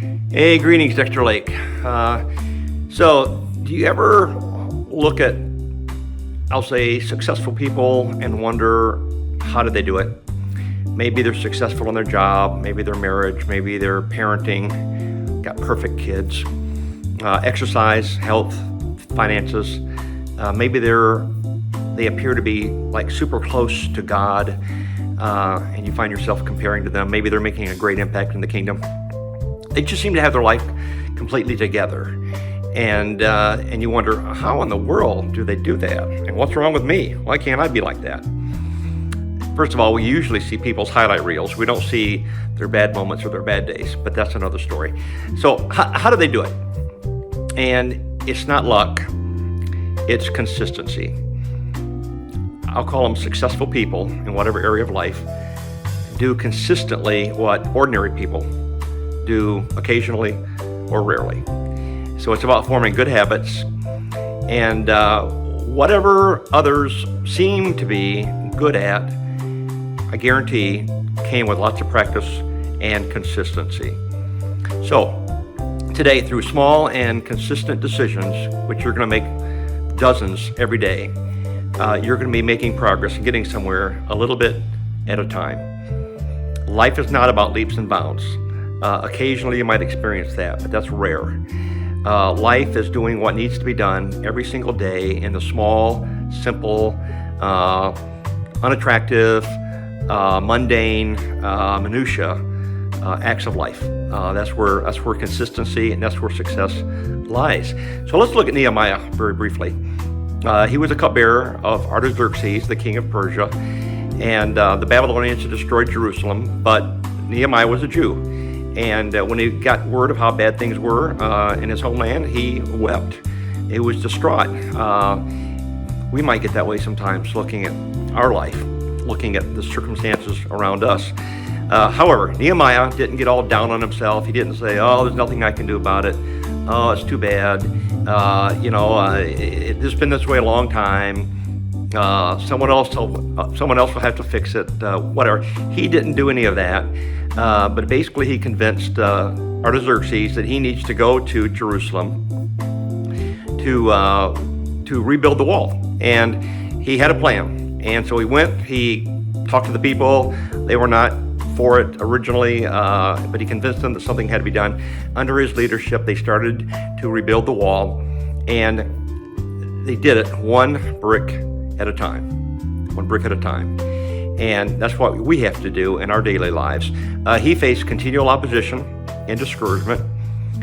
Hey, greetings, Dexter Lake. So, do you ever look at, I'll say, successful people and wonder, how did they do it? Maybe they're successful in their job, maybe their marriage, maybe their parenting, got perfect kids, exercise, health, finances. Maybe they appear to be like super close to God, and you find yourself comparing to them. Maybe they're making a great impact in the kingdom. They just seem to have their life completely together. And you wonder, how in the world do they do that? And what's wrong with me? Why can't I be like that? First of all, we usually see people's highlight reels. We don't see their bad moments or their bad days, but that's another story. So how do they do it? And it's not luck, it's consistency. I'll call them successful people in whatever area of life do consistently what ordinary people do occasionally or rarely. So it's about forming good habits, and whatever others seem to be good at, I guarantee came with lots of practice and consistency. So today, through small and consistent decisions, which you're going to make dozens every day, you're going to be making progress and getting somewhere a little bit at a time. Life is not about leaps and bounds. Occasionally you might experience that, but that's rare. Life is doing what needs to be done every single day in the small, simple, unattractive, mundane, minutia acts of life. That's where consistency and that's where success lies. So let's look at Nehemiah very briefly. He was a cupbearer of Artaxerxes, the king of Persia, and the Babylonians had destroyed Jerusalem, but Nehemiah was a Jew. And when he got word of how bad things were in his homeland, he wept. He was distraught. We might get that way sometimes looking at our life, looking at the circumstances around us. However, Nehemiah didn't get all down on himself. He didn't say, oh, there's nothing I can do about it. Oh, it's too bad. It's been this way a long time. Someone else will have to fix it, whatever. He didn't do any of that. But basically he convinced Artaxerxes that he needs to go to Jerusalem to rebuild the wall. And he had a plan. And so he went, he talked to the people. They were not for it originally, but he convinced them that something had to be done. Under his leadership, they started to rebuild the wall, and they did it one brick at a time. And that's what we have to do in our daily lives. He faced continual opposition and discouragement,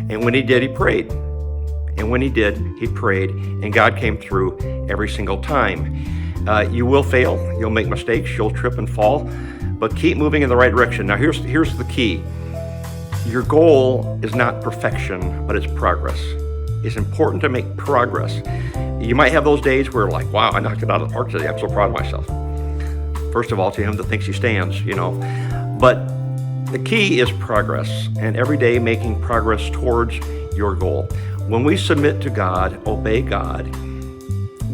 and when he did, he prayed. And when he did, he prayed, and God came through every single time. You will fail, you'll make mistakes, you'll trip and fall, but keep moving in the right direction. Now here's the key. Your goal is not perfection, but it's progress. It's important to make progress. You might have those days where like, wow, I knocked it out of the park today. I'm so proud of myself. First of all, to him that thinks he stands, But the key is progress, and every day making progress towards your goal. When we submit to God, obey God,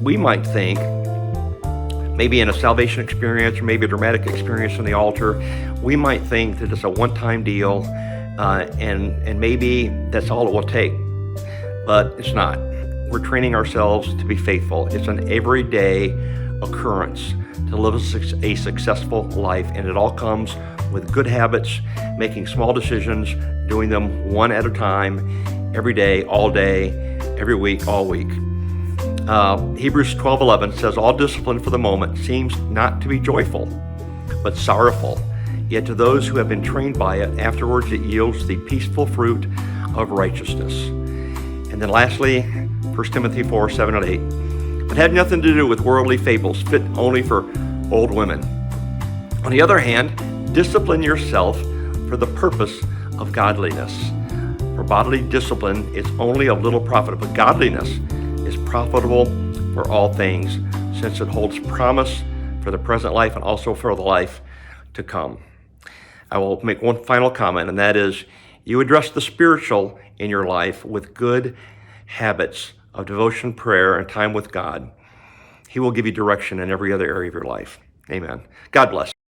we might think, maybe in a salvation experience or maybe a dramatic experience on the altar, we might think that it's a one-time deal, and maybe that's all it will take. But it's not. We're training ourselves to be faithful. It's an everyday occurrence to live a successful life, and it all comes with good habits, making small decisions, doing them one at a time, every day, every week, all week. Hebrews 12:11 says, all discipline for the moment seems not to be joyful, but sorrowful. Yet to those who have been trained by it, afterwards it yields the peaceful fruit of righteousness. And then lastly, 1 Timothy 4:7 and 8. But had nothing to do with worldly fables fit only for old women. On the other hand, discipline yourself for the purpose of godliness. For bodily discipline is only of little profit, but godliness is profitable for all things, since it holds promise for the present life and also for the life to come. I will make one final comment, and that is, you address the spiritual in your life with good habits of devotion, prayer, and time with God. He will give you direction in every other area of your life. Amen. God bless.